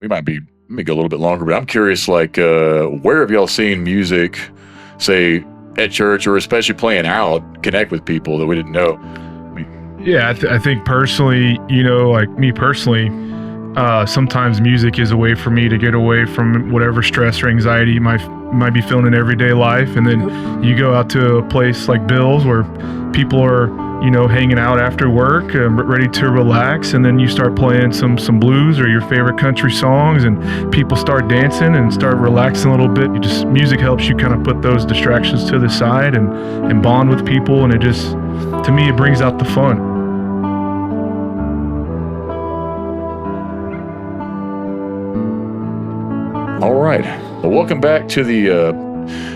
we might go a little bit longer, but I'm curious, like, where have y'all seen music, say, at church or especially playing out, connect with people that we didn't know? Yeah, I think personally, like me personally, sometimes music is a way for me to get away from whatever stress or anxiety you might be feeling in everyday life. And then you go out to a place like Bill's where people are, hanging out after work, ready to relax. And then you start playing some blues or your favorite country songs, and people start dancing and start relaxing a little bit. Music helps you kind of put those distractions to the side and bond with people. And to me, it brings out the fun. All right. Well, welcome back to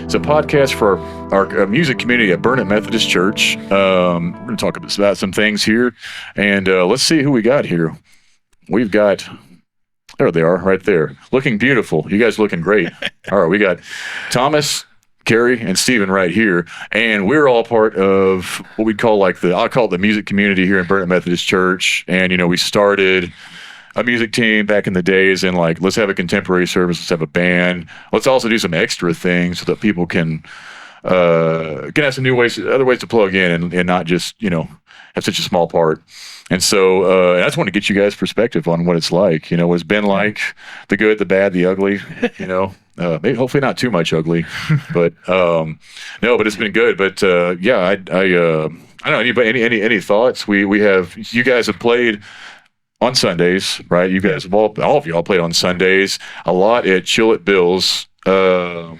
it's a podcast for our music community at Burnet Methodist Church. We're going to talk about some things here, and let's see who we got here. We've got, there they are, right there, looking beautiful. You guys looking great. All right, we got Thomas, Carrie, and Stephen right here, and we're all part of what we call I'll call it the music community here in Burnet Methodist Church. And we started a music team back in the days, and let's have a contemporary service, let's have a band, let's also do some extra things so that people can have some other ways to plug in and not just have such a small part. And so I just want to get you guys' perspective on what it's like, what it's been like, the good, the bad, the ugly, maybe hopefully not too much ugly, but no, but it's been good. But I don't know, anybody, any thoughts? You guys have played on Sundays, right? You guys, all of y'all played on Sundays a lot at Chill at Bill's. I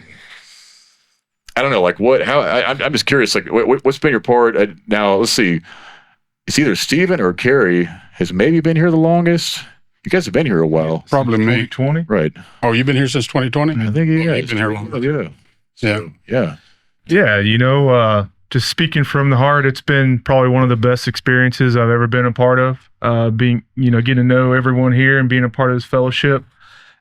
don't know, I'm just curious, what's been your part? Now, let's see. It's either Stephen or Carrie has maybe been here the longest. You guys have been here a while. Probably me. 2020? Right. Oh, you've been here since 2020? I think you've been here longer. Yeah. So, yeah. Yeah, just speaking from the heart, it's been probably one of the best experiences I've ever been a part of. Getting to know everyone here and being a part of this fellowship.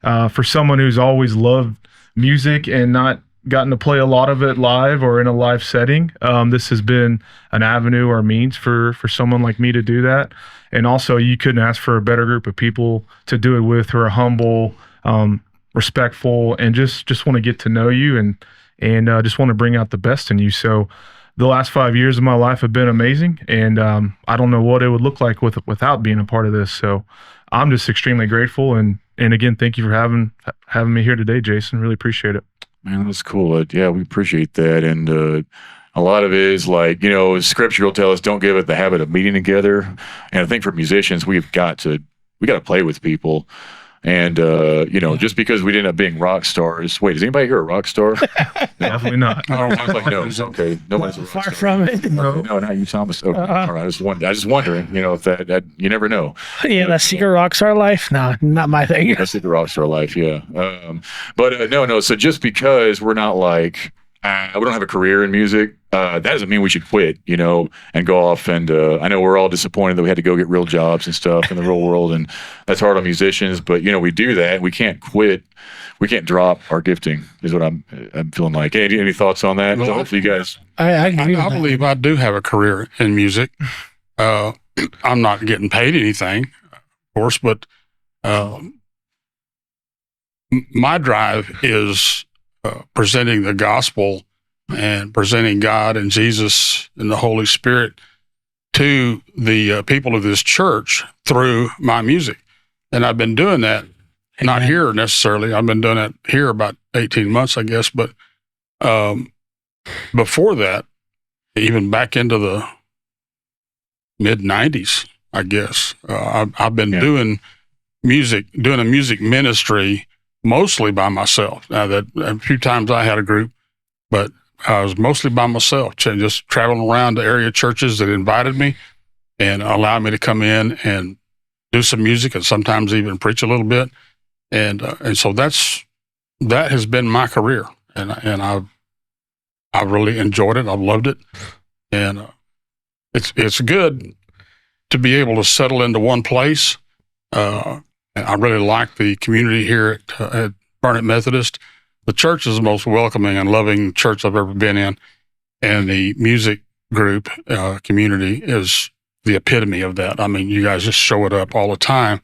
For someone who's always loved music and not gotten to play a lot of it live or in a live setting, this has been an avenue or means for someone like me to do that. And also, you couldn't ask for a better group of people to do it with who are humble, respectful, and just want to get to know you and just want to bring out the best in you. So the last 5 years of my life have been amazing, and I don't know what it would look like without being a part of this. So I'm just extremely grateful, and again, thank you for having me here today, Jason. Really appreciate it. Man, that's cool. Yeah, we appreciate that. And a lot of it is Scripture will tell us don't give it the habit of meeting together. And I think for musicians, we got to play with people. And, just because we didn't end up being rock stars. Wait, is anybody here a rock star? Definitely not. I was like, no. Okay. Nobody's a rock Far star. from it. No, not you, Thomas. Okay. All right. I was wondering, if that you never know. Yeah, the secret rock star life? No, not my thing. That's the rock star life, yeah. But no. So just because we're not we don't have a career in music, that doesn't mean we should quit, and go off. And I know we're all disappointed that we had to go get real jobs and stuff in the real world, and that's hard on musicians. But we do that. We can't quit. We can't drop our gifting. Is what I'm feeling like. Any thoughts on that? Well, So hopefully, you guys. I believe I do have a career in music. I'm not getting paid anything, of course, but my drive is presenting the gospel and presenting God and Jesus and the Holy Spirit to the people of this church through my music. And I've been doing that, not here necessarily. I've been doing that here about 18 months, I guess. But before that, even back into the mid-90s, I guess, I've been doing a music ministry mostly by myself. Now, that a few times I had a group, but I was mostly by myself, just traveling around to area churches that invited me and allowed me to come in and do some music and sometimes even preach a little bit. And so that has been my career, and I've really enjoyed it. I've loved it, and it's good to be able to settle into one place. I really like the community here at Burnet Methodist. The church is the most welcoming and loving church I've ever been in, and the music group community is the epitome of that. I mean, you guys just show it up all the time,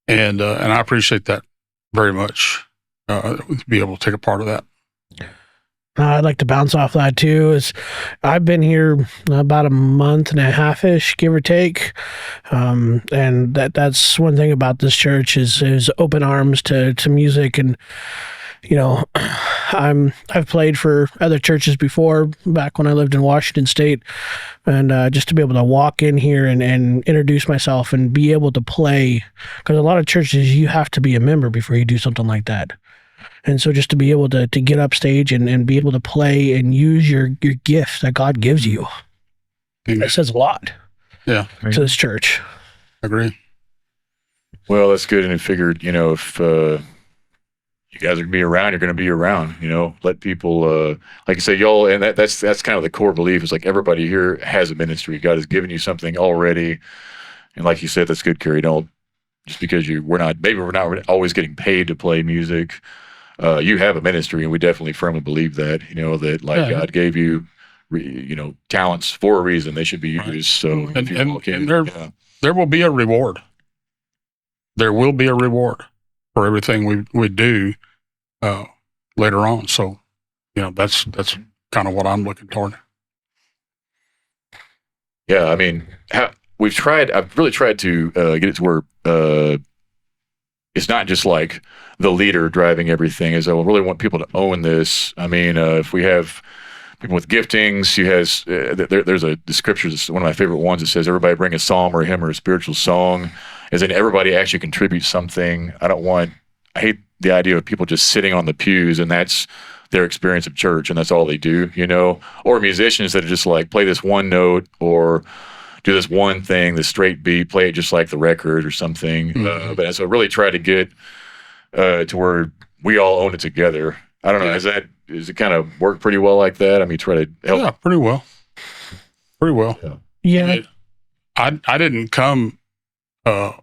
and I appreciate that very much to be able to take a part of that. I'd like to bounce off that too. I've been here about a month and a half-ish, give or take, and that's one thing about this church is open arms to music. And I've played for other churches before, back when I lived in Washington State, and just to be able to walk in here and introduce myself and be able to play, because a lot of churches you have to be a member before you do something like that. And so just to be able to get up stage and be able to play and use your gift that God gives you, it says a lot to this church. Agree. Well, that's good. And I figured, if you guys are going to be around, you're going to be around, let people, like I say, y'all, and that's kind of the core belief is like everybody here has a ministry. God has given you something already. And like you said, that's good, Carrie. Don't, just because we're not always getting paid to play music. You have a ministry, and we definitely firmly believe that, that God gave you, talents for a reason. They should be used. So, there will be a reward. There will be a reward for everything we do later on. So, that's kind of what I'm looking toward. Yeah, I mean, I've really tried to get it to where it's not just like the leader driving everything. Is I really want people to own this. I mean, if we have people with giftings, there's the scripture, one of my favorite ones. It says everybody bring a psalm or a hymn or a spiritual song, as in everybody actually contributes something. I hate the idea of people just sitting on the pews and that's their experience of church and that's all they do, or musicians that are just like play this one note or do this one thing, the straight beat, play it just like the record or something. Mm-hmm. But so I really try to get to where we all own it together. I don't know. Does it kind of work pretty well like that? I mean, try to help. Yeah, pretty well. Pretty well. Yeah. I didn't come. I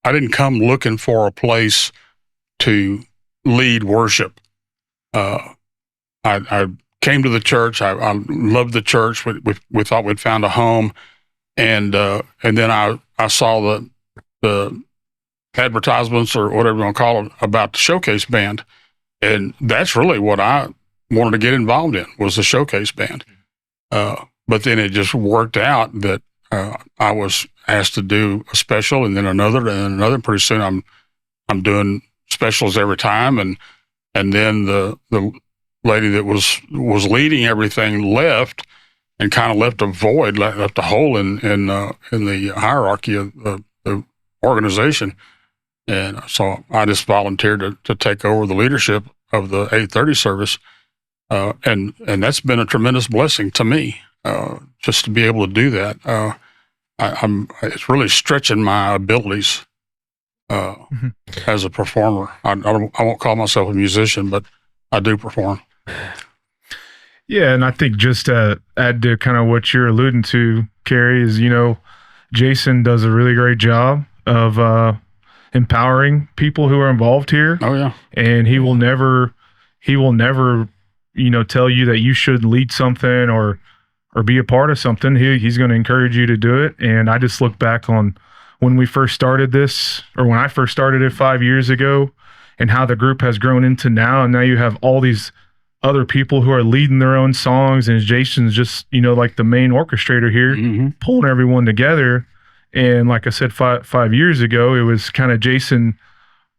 didn't come looking for a place to lead worship. I came to the church. I loved the church. We thought we'd found a home, and then I saw the advertisements or whatever you want to call them about the showcase band, and that's really what I wanted to get involved in, was the showcase band. But then it just worked out that I was asked to do a special, and then another, and another. Pretty soon, I'm doing specials every time, and then the lady that was leading everything left, and kind of left a void, left a hole in the hierarchy of the organization. And so I just volunteered to take over the leadership of the 8:30 service, and that's been a tremendous blessing to me, just to be able to do that. It's really stretching my abilities as a performer. I won't call myself a musician, but I do perform. Yeah, and I think just to add to kind of what you're alluding to, Carrie, is, Jason does a really great job of empowering people who are involved here. Oh yeah. And he will never, tell you that you should lead something or be a part of something. He's going to encourage you to do it. And I just look back on when we first started this, or when I first started it 5 years ago, and how the group has grown into now. And now you have all these other people who are leading their own songs, and Jason's just, like the main orchestrator here, Mm-hmm. pulling everyone together. And like I said, five years ago, it was kind of Jason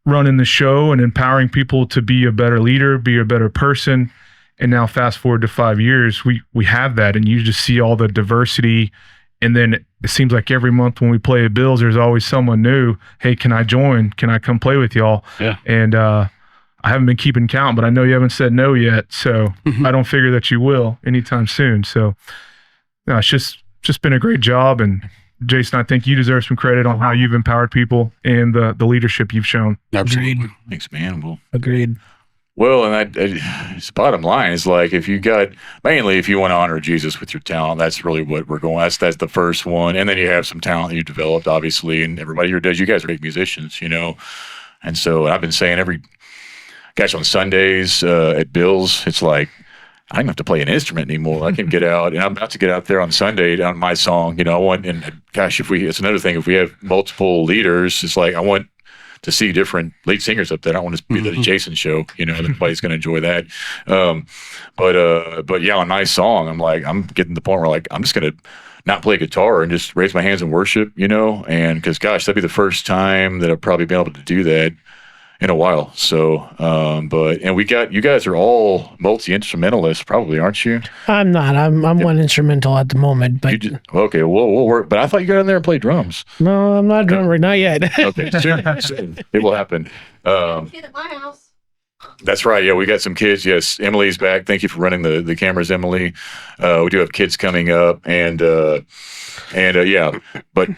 running the show and empowering people to be a better leader, be a better person. And now fast forward to 5 years, we have that, and you just see all the diversity. And then it seems like every month when we play at Bill's, there's always someone new. Hey, can I join? Can I come play with y'all? Yeah. And I haven't been keeping count, but I know you haven't said no yet. So Mm-hmm. I don't figure that you will anytime soon. So no, it's just been a great job. And Jason, I think you deserve some credit on how you've empowered people and the leadership you've shown. Absolutely. Thanks, man. Well, Agreed. Well, and it's bottom line is like if you want to honor Jesus with your talent, that's really what we're going. That's the first one, and then you have some talent that you developed, obviously, and everybody here does. You guys are great musicians, and so I've been saying on Sundays at Bill's, it's like I don't have to play an instrument anymore. I can get out, and I'm about to get out there on Sunday on my song. It's another thing. If we have multiple leaders, it's like I want to see different lead singers up there. I don't want to be the Jason show, everybody's going to enjoy that. But yeah, a nice song. I'm getting to the point where I'm just going to not play guitar and just raise my hands and worship, and because gosh, that'd be the first time that I've probably been able to do that in a while. So, and you guys are all multi-instrumentalists probably, aren't you? I'm not. I'm one instrumental at the moment, but okay, we'll work. But I thought you got in there and played drums. No, I'm not a drummer, not yet. Okay, soon. It will happen. Kid at my house. That's right. Yeah, we got some kids. Yes, Emily's back. Thank you for running the cameras, Emily. We do have kids coming up, and yeah. But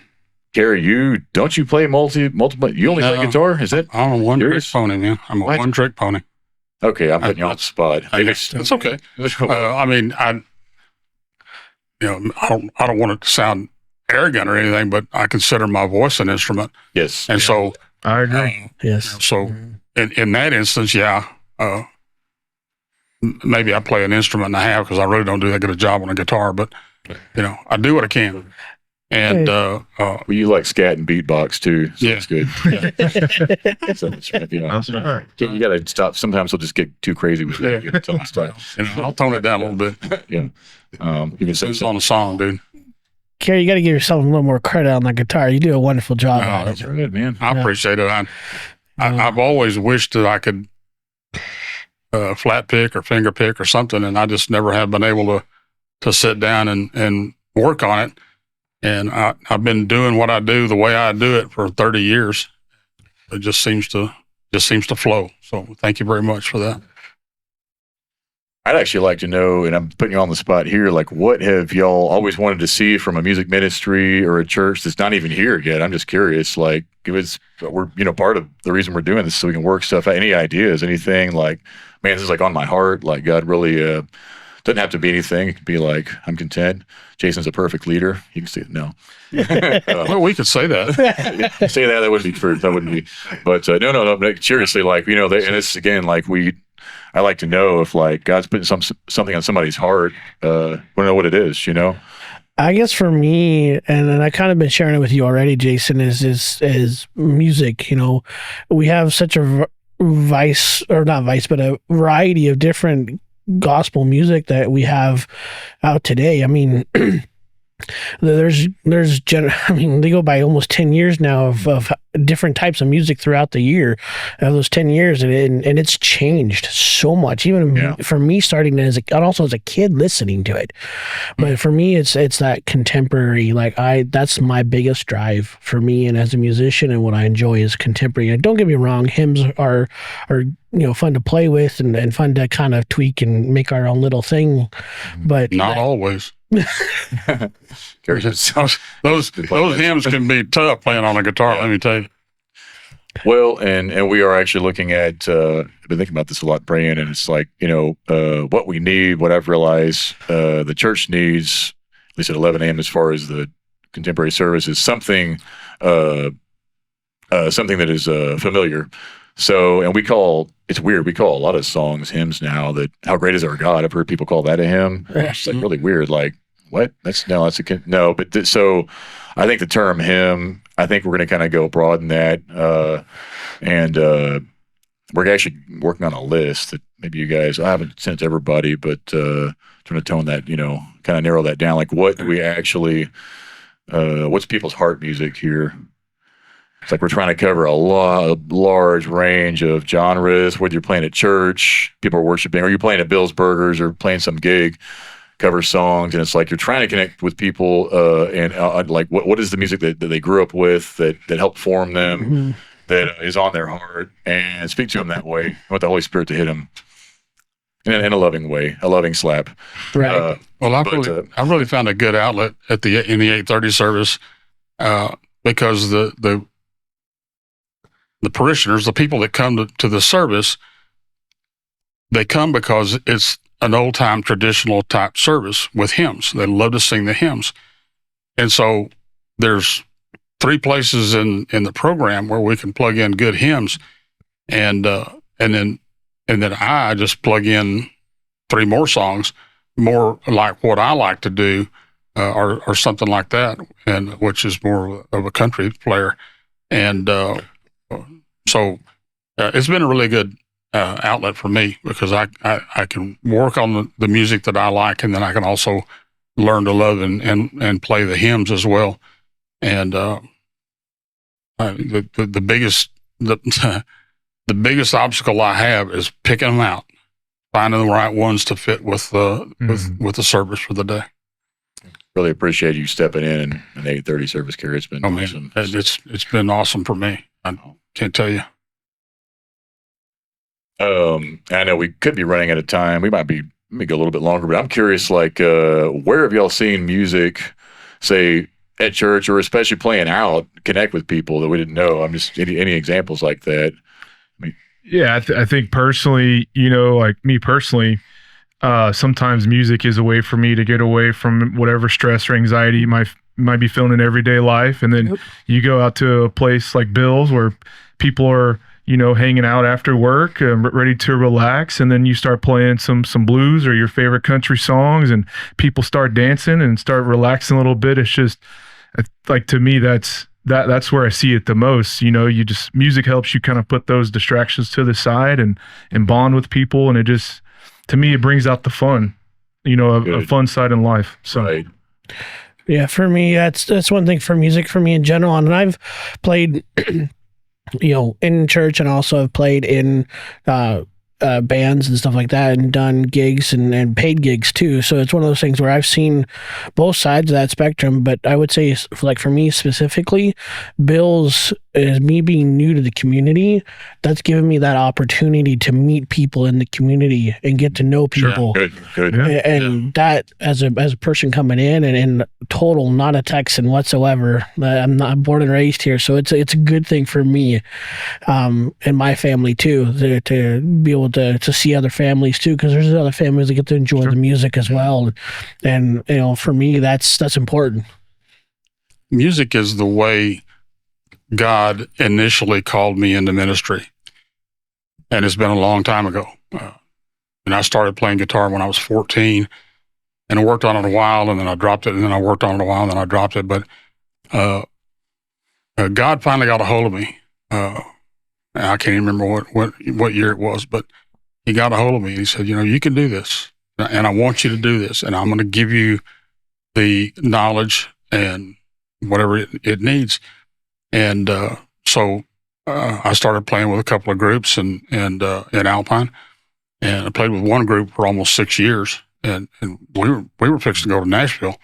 Gary, don't you play multiple? You only play guitar? Is that? I'm a one-trick pony, man. I'm a one-trick pony. Okay, I'm putting you on the spot. It's okay. I don't want it to sound arrogant or anything, but I consider my voice an instrument. Yes, and so I agree. Yes. So. In that instance, maybe I play an instrument and a half because I really don't do that good a job on a guitar, but I do what I can. And you like scat and beatbox too, so that's good. That's right. You got to stop. Sometimes they'll just get too crazy with it. I'll tone it down a little bit. Yeah, you can say it's on a song, dude. Kerry, you got to give yourself a little more credit on the guitar. You do a wonderful job. That's right, man. I appreciate it. I've always wished that I could flat pick or finger pick or something, and I just never have been able to sit down and work on it. And I've been doing what I do the way I do it for 30 years. It just seems to flow. So thank you very much for that. I'd actually like to know, and I'm putting you on the spot here, what have y'all always wanted to see from a music ministry or a church that's not even here yet? I'm just curious. We're part of the reason we're doing this so we can work stuff out. Any ideas, anything man, this is on my heart. God really doesn't have to be anything. It could be I'm content. Jason's a perfect leader. You can say no. Well, we could say that. Say that wouldn't be true. That wouldn't be. But no. But seriously, and it's again I like to know if God's putting something on somebody's heart. Want to know what it is, I guess for me, and I kind of been sharing it with you already, Jason, is music. We have such a variety of different gospel music that we have out today. I mean, they go by almost 10 years now of different types of music throughout the year of those 10 years. And it's changed so much, even for me starting and also as a kid listening to it. But for me, it's that contemporary, that's my biggest drive for me. And as a musician, and what I enjoy is contemporary. And don't get me wrong, hymns are fun to play with and fun to kind of tweak and make our own little thing. But not always. those hymns can be tough playing on a guitar, let me tell you. Well, and we are actually looking at I've been thinking about this a lot, praying, and it's what we need, what I've realized the church needs, at least at 11 a.m. as far as the contemporary service, is something that is familiar. So, and it's weird, we call a lot of songs hymns now. That How Great Is Our God, I've heard people call that a hymn. It's really weird, what? So I think the term hymn, I think we're going to kind of go broad in that. And we're actually working on a list that maybe you guys, I haven't sent to everybody, but trying to tone that, kind of narrow that down. What do we actually, what's people's heart music here? It's we're trying to cover a large range of genres, whether you're playing at church, people are worshiping, or you're playing at Bill's Burgers or playing some gig, cover songs. And it's you're trying to connect with people and what is the music that they grew up with that helped form them, that is on their heart, and speak to them that way. I want the Holy Spirit to hit them in a loving way, a loving slap. Right. I've really found a good outlet in the 8:30 service because the parishioners, the people that come to the service, they come because it's an old-time traditional type service with hymns. They love to sing the hymns. And so there's 3 places in the program where we can plug in good hymns, and then I just plug in 3 more songs, more like what I like to do, or something like that, and which is more of a country flair. And So it's been a really good outlet for me because I can work on the music that I like, and then I can also learn to love and play the hymns as well. And the biggest the biggest obstacle I have is picking them out, finding the right ones to fit with with the service for the day. Really appreciate you stepping in and an 8:30 service, Kerry. It's been awesome. It's been awesome for me. I can't tell you. I know we could be running out of time. We might go a little bit longer, but I'm curious, like, where have y'all seen music, say, at church or especially playing out, connect with people that we didn't know? I'm just any examples like that. Yeah, I think personally, like me personally, sometimes music is a way for me to get away from whatever stress or anxiety you might be feeling in everyday life. And then you go out to a place like Bill's where people are, hanging out after work, ready to relax. And then you start playing some blues or your favorite country songs, and people start dancing and start relaxing a little bit. It's just like, to me, that's where I see it the most. Music helps you kind of put those distractions to the side and bond with people. And it just, to me, it brings out the fun, a fun side in life. So, right. Yeah, for me, that's one thing for music for me in general. And I've played, in church, and also have played in bands and stuff like that, and done gigs and paid gigs too. So it's one of those things where I've seen both sides of that spectrum. But I would say, like, for me specifically, Bill's is me being new to the community. That's given me that opportunity to meet people in the community and get to know people. Sure. Good. And that, as a person coming in and total not a Texan whatsoever, I'm born and raised here, so it's a good thing for me, and my family too, to be able to see other families too, because there's other families that get to enjoy the music as well. And for me, that's important. Music is the way God initially called me into ministry, and it's been a long time ago. And I started playing guitar when I was 14, and I worked on it a while, and then I dropped it, and then I worked on it a while, and then I dropped it. But God finally got a hold of me. I can't even remember what year it was, but He got a hold of me, and He said, you can do this, and I want you to do this, and I'm going to give you the knowledge and whatever it needs. And so I started playing with a couple of groups in Alpine, and I played with one group for almost 6 years. And we were fixing to go to Nashville.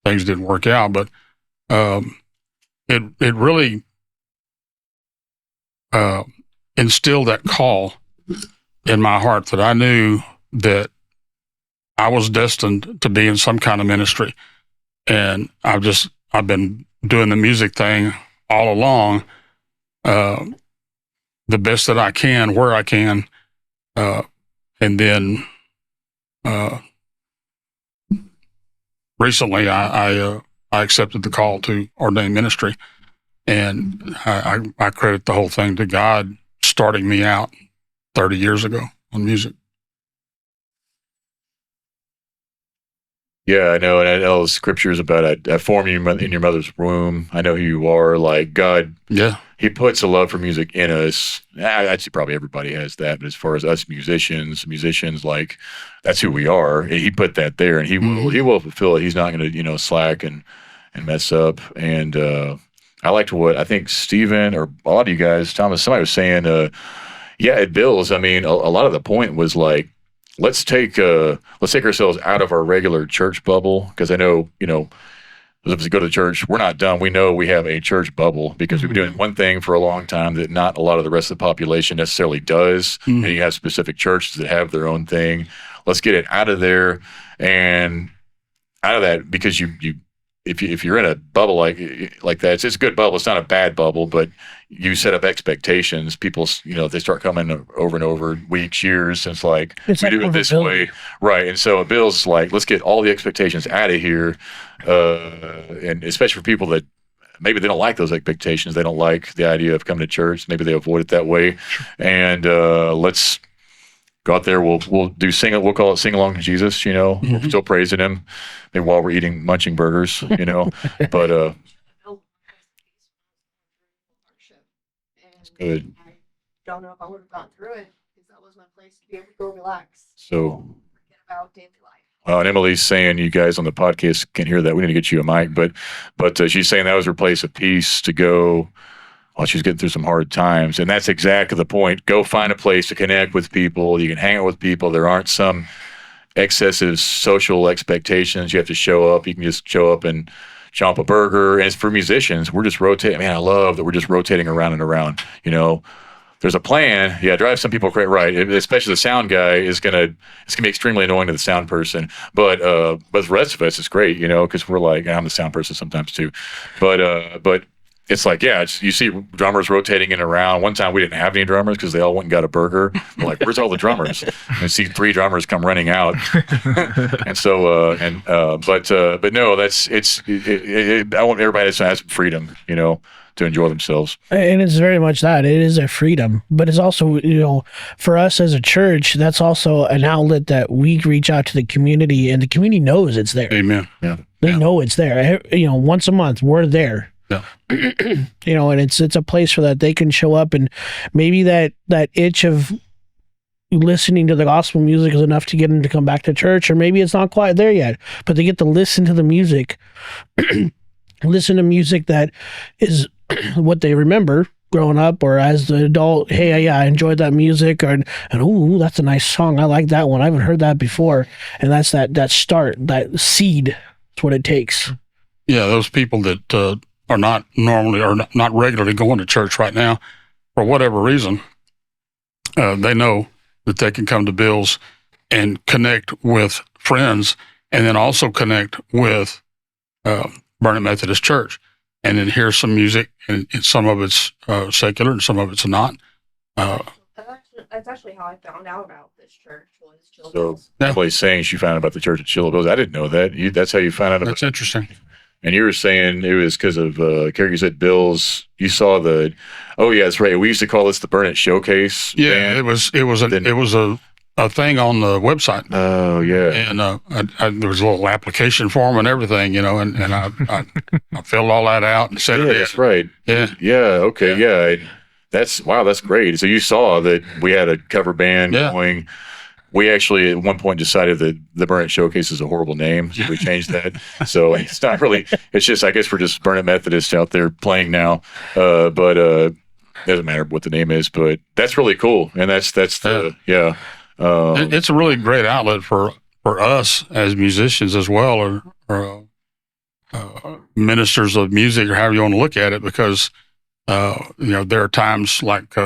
Things didn't work out, but it really instilled that call in my heart that I knew that I was destined to be in some kind of ministry. And I've been doing the music thing all along, the best that I can, where I can, and then recently I accepted the call to ordain ministry, and I credit the whole thing to God starting me out 30 years ago on music. Yeah, I know. And I know the scriptures about I formed you in your mother's womb. I know who you are. Like, God, He puts a love for music in us. I'd say probably everybody has that. But as far as us musicians, like, that's who we are. He put that there, and He will fulfill it. He's not going to, slack and mess up. And I liked what I think Stephen or a lot of you guys, Thomas, somebody was saying, at Bill's, I mean, a lot of the point was like, let's take ourselves out of our regular church bubble, because I know, as we go to church, we're not done. We know we have a church bubble because we've been doing one thing for a long time that not a lot of the rest of the population necessarily does. And you have specific churches that have their own thing. Let's get it out of there and out of that, because if you're in a bubble like that, it's a good bubble. It's not a bad bubble, but you set up expectations. People, they start coming over and over, weeks, years, since we do it this way. Right. And so Bill's like, let's get all the expectations out of here. And especially for people that maybe they don't like those expectations. They don't like the idea of coming to church. Maybe they avoid it that way. And let's go out there. We'll do we'll call it sing along to Jesus. We're still praising Him, maybe while we're munching burgers. But it's good. don't know if I would have gotten through it because that was my place to be able to go relax. So, Forget about daily life. and Emily's saying, you guys on the podcast can hear that. We need to get you a mic, but she's saying that was her place of peace to go while she's getting through some hard times. And that's exactly the point. Go find a place to connect with people. You can hang out with people. There aren't some excessive social expectations. You have to show up. You can just show up and chomp a burger. And it's for musicians. We're just rotating. Man, I love that we're just rotating around and around. You know, there's a plan. Yeah, drive some people right. Especially the sound guy it's gonna be extremely annoying to the sound person. But the rest of us, it's great, you know, because we're like, I'm the sound person sometimes too. But it's like, yeah, you see drummers rotating in and around. One time we didn't have any drummers because they all went and got a burger. We're like, where's all the drummers? And see 3 drummers come running out. And so, but no, I want everybody to have some freedom, you know, to enjoy themselves. And it's very much that. It is a freedom, but it's also, you know, for us as a church, that's also an outlet that we reach out to the community, and the community knows it's there. Amen. Yeah. They know it's there. You know, once a month, we're there. Yeah. You know, and it's a place for that they can show up, and maybe that itch of listening to the gospel music is enough to get them to come back to church, or maybe it's not quite there yet, but they get to listen to the music, listen to music that is what they remember growing up, or as the adult. Hey, yeah, I enjoyed that music, and ooh, that's a nice song. I like that one. I haven't heard that before. And that's that start, that seed. That's what it takes. Yeah, those people that are not normally or not regularly going to church right now, for whatever reason, they know that they can come to Bill's and connect with friends, and then also connect with Burnet Methodist Church, and then hear some music, and some of it's secular and some of it's not. That's actually how I found out about this church, was Chill So Bills. Emily's saying she found out about the church at Chill Bills. I didn't know that. That's how you found out about That's interesting. And you were saying it was because of, Kerry, you said Bill's, you saw oh yeah, that's right. We used to call this the Burnet Showcase. Yeah, band. it was a thing on the website. Oh yeah. And there was a little application form and everything, you know, and I filled all that out and sent Yeah, it in. that's right. Yeah. Yeah. Okay. Yeah. That's great. So you saw that we had a cover band going. We actually at one point decided that the Burnet Showcase is a horrible name, so we changed that. So it's not really. It's just, I guess we're just Burnet Methodist out there playing now. But doesn't matter what the name is. But that's really cool, and that's the yeah. It's a really great outlet for us as musicians as well, or ministers of music, or however you want to look at it, because you know, there are times like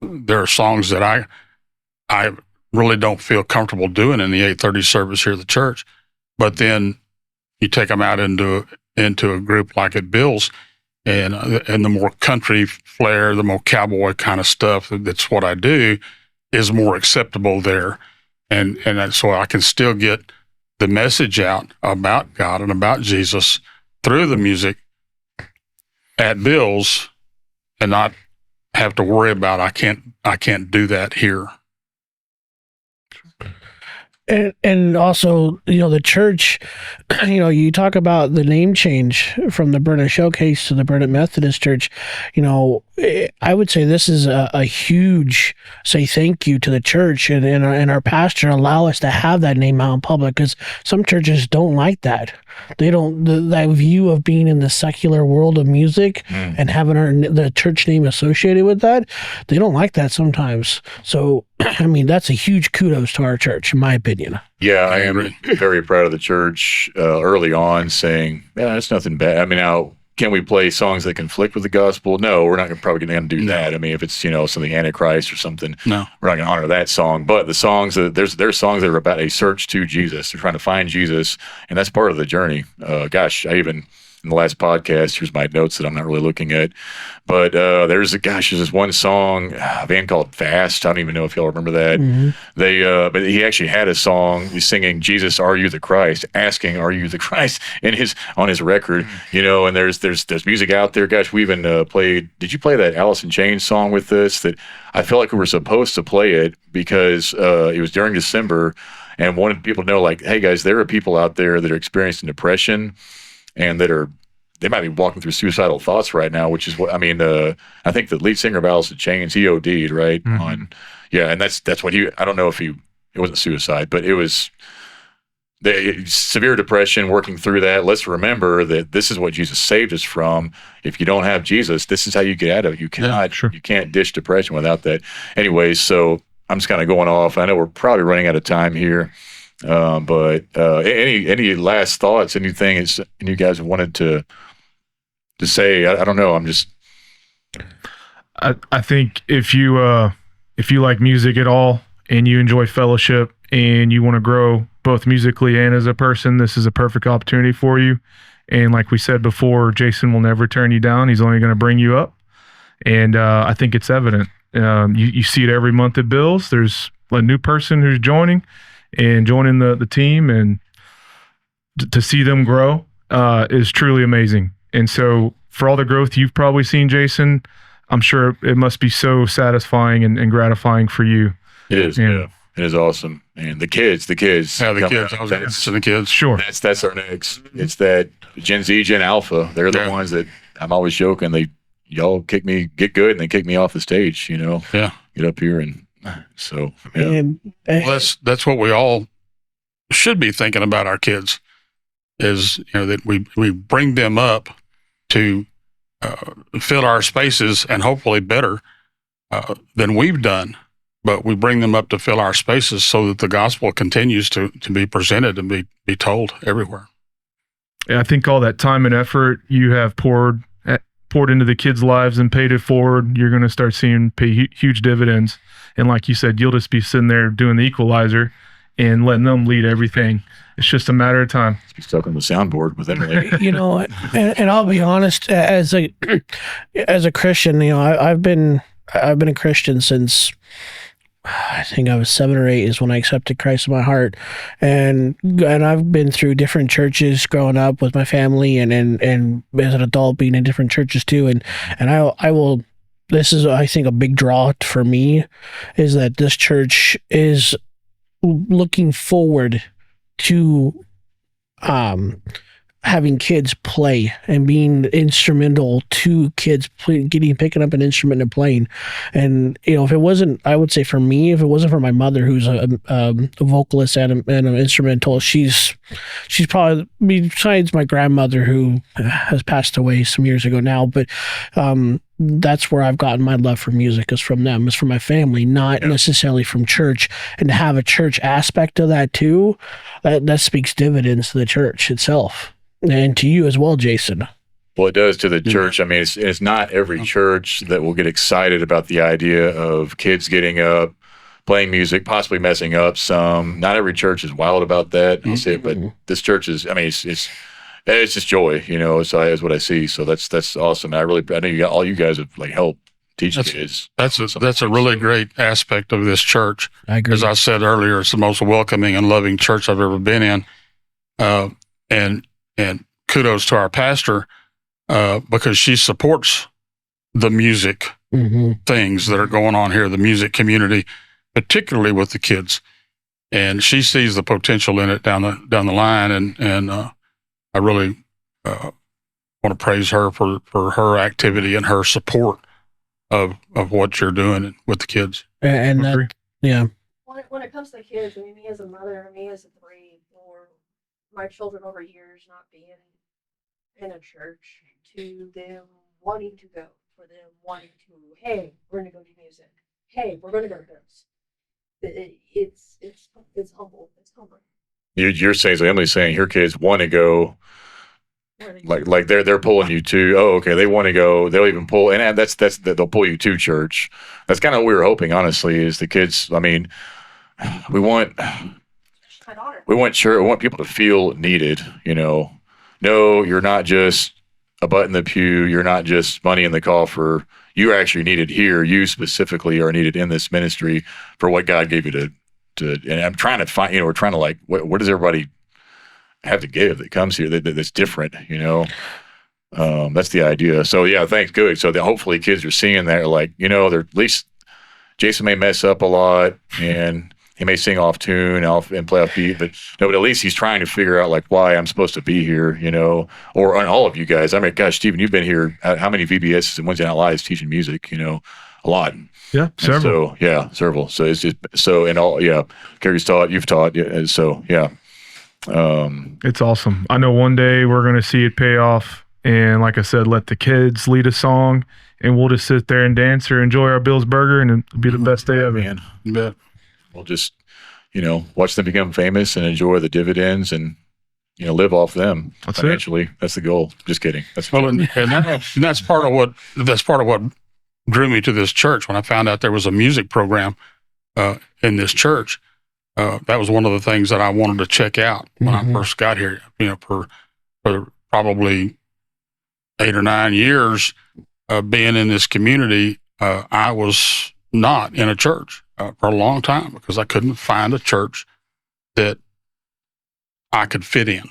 there are songs that I really don't feel comfortable doing in the 8:30 service here at the church, but then you take them out into a group like at Bill's, and the more country flair, the more cowboy kind of stuff, that's what I do, is more acceptable there, and that's why I can still get the message out about God and about Jesus through the music at Bill's, and not have to worry about I can't do that here. And also, you know, the church, you know, you talk about the name change from the Burnet Showcase to the Burnet Methodist Church. You know, I would say this is a huge thank you to the church and our pastor allow us to have that name out in public, because some churches don't like that. They don't, that view of being in the secular world of music and having the church name associated with that, they don't like that sometimes. So, I mean, that's a huge kudos to our church, in my opinion. Yeah, I am very proud of the church early on saying, yeah, it's nothing bad. I mean, now, can we play songs that conflict with the gospel? No, we're not probably going to do that. I mean, if it's, you know, something Antichrist or something, no, we're not going to honor that song. But the songs, there's songs that are about a search to Jesus. They're trying to find Jesus, and that's part of the journey. Gosh, I even, in the last podcast, here's my notes that I'm not really looking at, but there's this one song, a band called Fast. I don't even know if y'all remember that. Mm-hmm. But he actually had a song. He's singing "Jesus, Are You the Christ?" asking, "Are you the Christ?" on his record, you know. And there's music out there. Gosh, we even played. Did you play that Alice in Chains song with us? That I felt like we were supposed to play it because it was during December, and wanted people to know, like, hey guys, there are people out there that are experiencing depression and that are they might be walking through suicidal thoughts right now, which is what I mean. I think the lead singer of Alice in Chains, he OD'd, right? And that's what I don't know if it wasn't suicide, but it was the severe depression, working through that. Let's remember that this is what Jesus saved us from. If you don't have Jesus, this is how you get out of it. You cannot, you can't ditch depression without that. Anyways, so I'm just kind of going off. I know we're probably running out of time here, but any last thoughts? Anything you guys wanted to say? I don't know. I think if you like music at all and you enjoy fellowship and you want to grow both musically and as a person, this is a perfect opportunity for you. And like we said before, Jason will never turn you down. He's only going to bring you up. And I think it's evident. You see it every month at Bills. There's a new person who's joining the team, and to see them grow is truly amazing. And so for all the growth you've probably seen, Jason, I'm sure it must be so satisfying and gratifying for you. It is. Yeah. It is awesome. And the kids. Yeah, the kids. I was interested in the kids. Sure. That's our next. It's that Gen Z, Gen Alpha. They're the ones that I'm always joking. Y'all get good, and they kick me off the stage, Yeah. Get up here. And so, yeah. Well, that's what we all should be thinking about our kids is, that we bring them up to fill our spaces and hopefully better than we've done. But we bring them up to fill our spaces so that the gospel continues to be presented and be told everywhere. Yeah, I think all that time and effort you have poured into the kids' lives and paid it forward, you're going to start seeing pay huge dividends. And like you said, you'll just be sitting there doing the equalizer and letting them lead everything. It's just a matter of time. Be stuck on the soundboard with Emily. And I'll be honest, as a Christian, I've been a Christian since I think I was 7 or 8 is when I accepted Christ in my heart, and I've been through different churches growing up with my family, and as an adult being in different churches too, and I will. This is, I think, a big draw for me, is that this church is looking forward to having kids play and being instrumental to kids picking up an instrument and playing. And if it wasn't, I would say for me, if it wasn't for my mother, who's a vocalist and an instrumental, she's probably, besides my grandmother who has passed away some years ago now, but that's where I've gotten my love for music, is from them, is from my family, not necessarily from church. And to have a church aspect to that too, that speaks dividends to the church itself. And to you as well, Jason. Well, it does to the church. I mean, it's not every church that will get excited about the idea of kids getting up, playing music, possibly messing up some. Not every church is wild about that. I'll say it, but this church is. I mean, it's just joy, is what I see. So that's awesome. I know all you guys have helped teach kids. That's a really great aspect of this church. I agree. As I said earlier, it's the most welcoming and loving church I've ever been in. And kudos to our pastor, because she supports the music things that are going on here, the music community, particularly with the kids. And she sees the potential in it down the line. And I really want to praise her for her activity and her support of what you're doing with the kids. And that, yeah. When it comes to kids, I mean, me as a mother, me as a 3, 4, my children over years not being in a church, to them wanting to go, for them wanting to, hey, we're going to go do music. Hey, we're going to go to this. It's humble. It's humbling. You're saying, so Emily's saying her kids want to go, like they're pulling you to. Oh, okay, they want to go. They'll even pull, and that's they'll pull you to church. That's kind of what we were hoping, honestly, is the kids. I mean, we want church. We want people to feel needed. No, you're not just a butt in the pew. You're not just money in the coffer. You're actually needed here. You specifically are needed in this ministry for what God gave you to. And I'm trying to find. We're trying to what does everybody have to give that comes here that's different. That's the idea. So yeah, thanks. Good. So hopefully kids are seeing that, they're at least Jason may mess up a lot, and he may sing off tune and play off beat, but no, but at least he's trying to figure out like why I'm supposed to be here, or on all of you guys. I mean, gosh, Stephen, you've been here. How many VBSs and Wednesday Night Lives teaching music? A lot. Yeah, several. Several. So it's just and all. Yeah, Carrie's taught. You've taught. Yeah, so yeah. It's awesome. I know one day we're going to see it pay off. And like I said, let the kids lead a song, and we'll just sit there and dance or enjoy our Bill's Burger, and it'll be the best day ever. Man, you bet. We'll just, watch them become famous and enjoy the dividends and, live off them financially. That's the goal. Just kidding. And that's part of what drew me to this church. When I found out there was a music program in this church, that was one of the things that I wanted to check out when I first got here. For probably 8 or 9 years being in this community, I was not in a church for a long time because I couldn't find a church that I could fit in.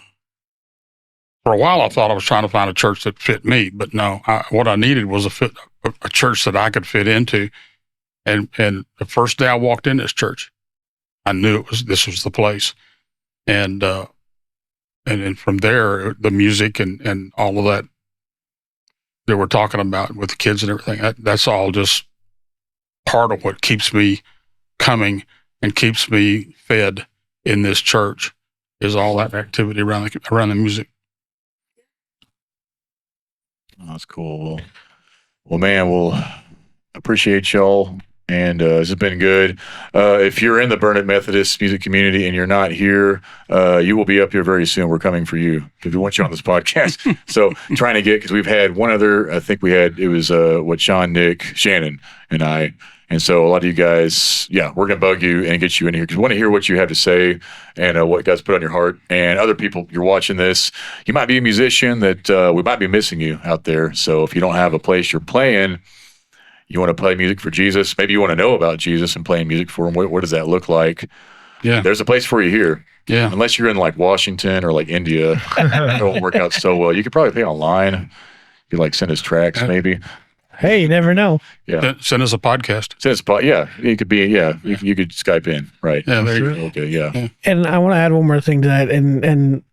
For a while, I thought I was trying to find a church that fit me, but no, what I needed was a church that I could fit into. And the first day I walked in this church, I knew this was the place. And from there, the music and all of that we're talking about with the kids and everything, that's all just part of what keeps me coming and keeps me fed in this church is all that activity around the music. Oh, that's cool. Well, man, we'll appreciate y'all. And this has been good. If you're in the Burnet Methodist Music Community and you're not here, you will be up here very soon. We're coming for you because we want you on this podcast. So trying to because we've had one other, I think it was Sean, Nick, Shannon, and I. And so a lot of you guys, we're going to bug you and get you in here because we want to hear what you have to say and what God's put on your heart. And other people, you're watching this, you might be a musician that we might be missing you out there. So if you don't have a place you're playing, you want to play music for Jesus. Maybe you want to know about Jesus and playing music for him. What does that look like? Yeah. There's a place for you here. Yeah. Unless you're in like Washington or like India, it won't work out so well. You could probably play online. You like send us tracks maybe. Hey, you never know. Yeah. Send us a podcast. You could be, you could Skype in. Right. Yeah. There you go. Okay. Yeah. And I want to add one more thing to that. And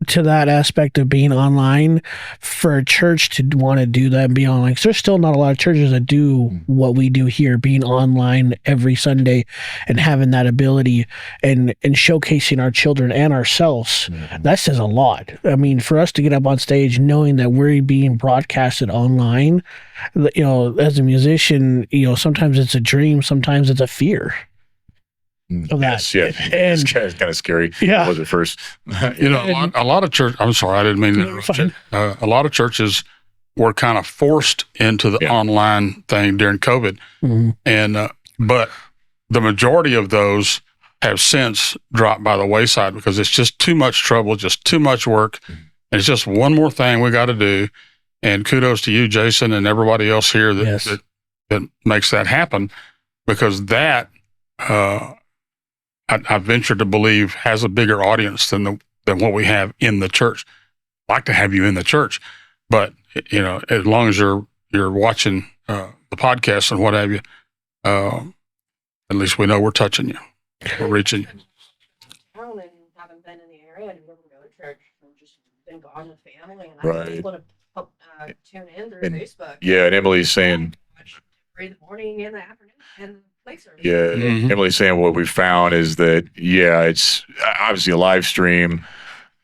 to that aspect of being online, for a church to want to do that and be online, because there's still not a lot of churches that do what we do here, being online every Sunday and having that ability and showcasing our children and ourselves. That says a lot. I mean, for us to get up on stage knowing that we're being broadcasted online, as a musician, sometimes it's a dream, sometimes it's a fear. Yes, yeah. And it's kind of scary. Yeah. Was at first. a lot of church. I'm sorry, I didn't mean to interrupt. A lot of churches were kind of forced into the online thing during COVID, and but the majority of those have since dropped by the wayside because it's just too much trouble, just too much work, and it's just one more thing we got to do. And kudos to you, Jason, and everybody else here that makes that happen, because that. I venture to believe has a bigger audience than what we have in the church. I'd like to have you in the church, but as long as you're watching the podcast and what have you, at least we know we're touching you, we're reaching you. Town and haven't been in the area and never go to church. I've just been gone with family, and Right. I'm able to tune in through And- Facebook. Yeah, and Emily's saying, In the morning and the afternoon and play service. yeah, Emily's saying what we found is that, it's obviously a live stream.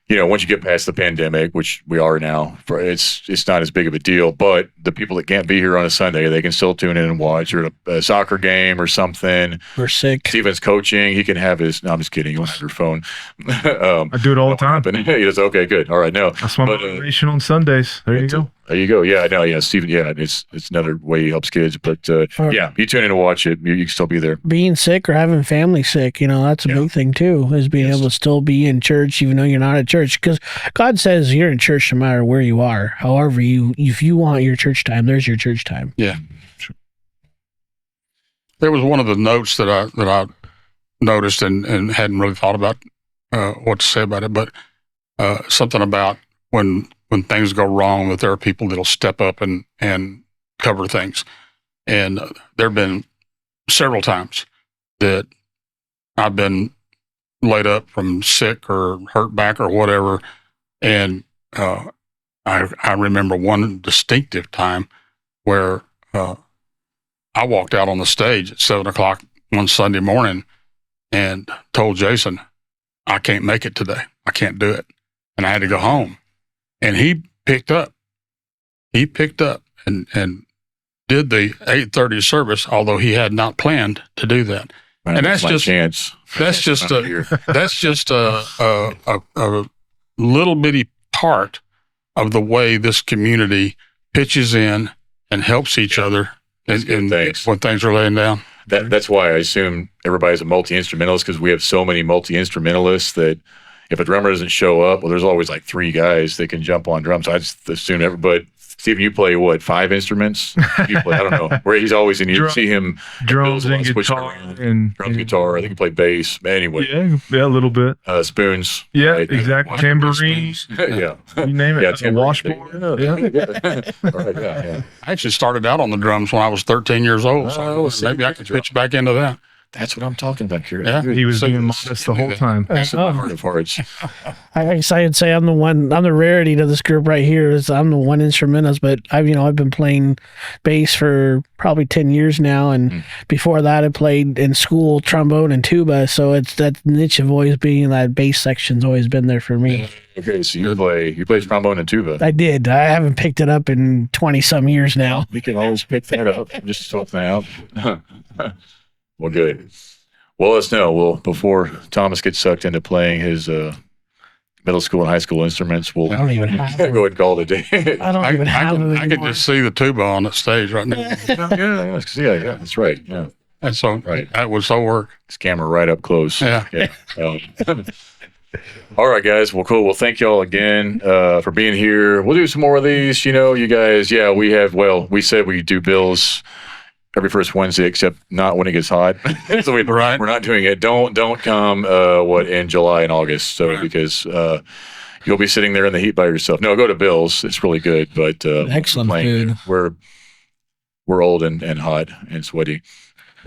Once you get past the pandemic, which we are now, it's not as big of a deal. But the people that can't be here on a Sunday, they can still tune in and watch, or a soccer game or something. we're sick. Steven's coaching. He can have his. No, I'm just kidding. You won't have your phone. I do it all the time. But he does. Okay, good. All right, no. That's my motivation on Sundays. There you go. There you go. Yeah, I know. Yeah, Steven. Yeah, it's another way he helps kids. But you tune in and watch it. You can still be there. Being sick or having family sick, that's a big thing too, is being able to still be in church even though you're not at church. Because God says you're in church no matter where you are. However, if you want your church time, there's your church time. Yeah. There was one of the notes that I noticed and hadn't really thought about what to say about it, but something about when things go wrong, that there are people that'll step up and cover things. And there have been several times that I've been laid up from sick or hurt back or whatever. And I remember one distinctive time where I walked out on the stage at 7:00 one Sunday morning and told Jason, I can't make it today. I can't do it. And I had to go home. And he picked up. He picked up and did the 8:30 service, although he had not planned to do that. Right, and that's just a little bitty part of the way this community pitches in and helps each other when things are laying down. That's why I assume everybody's a multi-instrumentalist, because we have so many multi-instrumentalists that if a drummer doesn't show up, well, there's always like 3 guys that can jump on drums. So I just assume everybody. Stephen, you play what, 5 instruments? You play, I don't know. Where he's always in. You see him drums and guitar drums, guitar. I think he played bass. Anyway, yeah, a little bit. Spoons. Yeah, right? exactly. Tambourine. Yeah, you name it. Yeah, washboard. Yeah. Right, yeah. I actually started out on the drums when I was 13 years old, so maybe I could pitch back into that. That's what I'm talking about here. Yeah, he was being modest the whole time. That's the heart of hearts. I would say I'm the rarity to this group right here. Is I'm the one instrumentalist, but I've been playing bass for probably 10 years now, and before that I played in school trombone and tuba. So it's that niche of always being that bass section's always been there for me. Okay, so you play trombone and tuba. I did. I haven't picked it up in 20 some years now. We can always pick that up. Just sort that out. Well, good. Well, let us know. Well, before Thomas gets sucked into playing his middle school and high school instruments, we'll I don't even have go ahead and call it a day. I don't even have them I can just see the tuba on the stage right now. yeah, that's right. Yeah, And so that would so work. this camera right up close. Yeah. All right, guys. Well, cool. Well, thank y'all again for being here. We'll do some more of these. You guys. Yeah, we said we do bills every first Wednesday, except not when it gets hot. So we're not doing it. Don't come in July and August. So because you'll be sitting there in the heat by yourself. No, go to Bill's. It's really good. But Excellent food. We're old and hot and sweaty.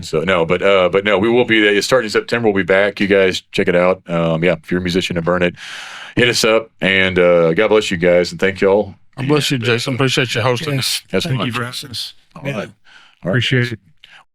So no, but no, we will be there. Starting in September, we'll be back. You guys check it out. If you're a musician in Burnet, hit us up. And God bless you guys, and thank y'all. God bless you, Jason. Appreciate you hosting us. That's Thank fun. you for having us. All right. Appreciate it.